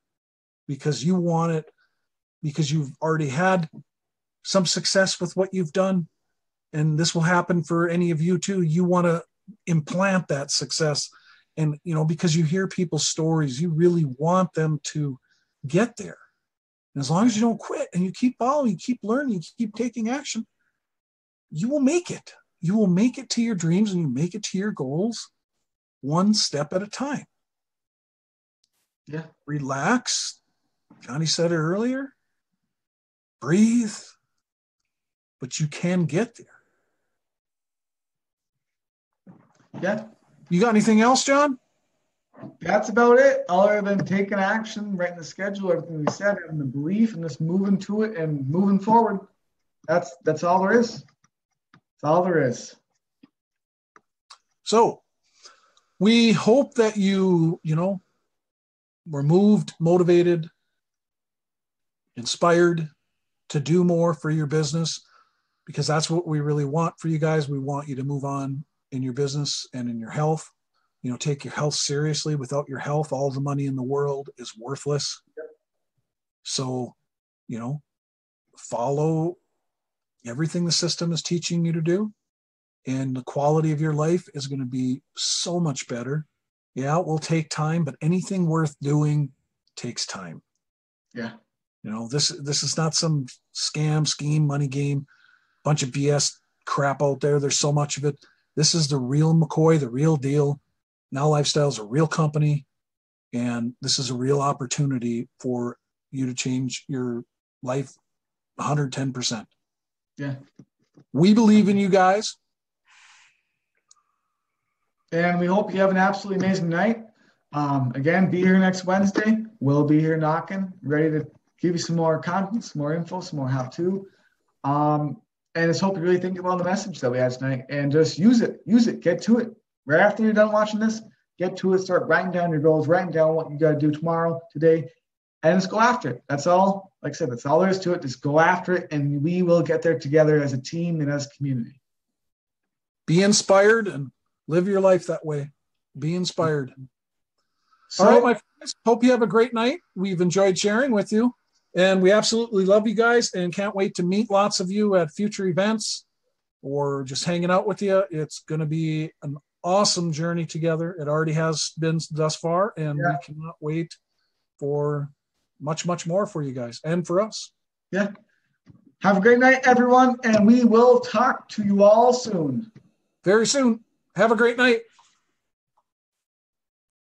because you want it, because you've already had some success with what you've done, and this will happen for any of you too. You want to implant that success. And, because you hear people's stories, you really want them to get there. And as long as you don't quit and you keep following, you keep learning, you keep taking action, you will make it. You will make it to your dreams, and you make it to your goals one step at a time. Yeah. Relax. Johnny said it earlier. Breathe. But you can get there. Yeah. You got anything else, John? That's about it. Other than taking action, writing the schedule, everything we said, having the belief, and just moving to it and moving forward. That's all there is. That's all there is. So we hope that you were moved, motivated, inspired to do more for your business, because that's what we really want for you guys. We want you to move on in your business and in your health. Take your health seriously. Without your health, all the money in the world is worthless. Yep. So, follow everything the system is teaching you to do, and the quality of your life is going to be so much better. Yeah, it will take time, but anything worth doing takes time. Yeah. This is not some scam, scheme, money game, bunch of BS crap out there. There's so much of it. This is the real McCoy, the real deal. Now Lifestyle is a real company, and this is a real opportunity for you to change your life 110%. Yeah. We believe in you guys. And we hope you have an absolutely amazing night. Again, be here next Wednesday. We'll be here knocking, ready to give you some more content, some more info, some more how-to. And just hope you really think about the message that we had tonight and just use it, get to it. Right after you're done watching this, get to it, start writing down your goals, writing down what you got to do tomorrow, today, and just go after it. That's all. Like I said, that's all there is to it. Just go after it, and we will get there together as a team and as a community. Be inspired and live your life that way. Be inspired. So, all right, my friends, hope you have a great night. We've enjoyed sharing with you, and we absolutely love you guys and can't wait to meet lots of you at future events or just hanging out with you. It's going to be an awesome journey together. It already has been thus far, and we cannot wait for much, much more for you guys and for us. Yeah. Have a great night, everyone, and we will talk to you all soon. Very soon. Have a great night.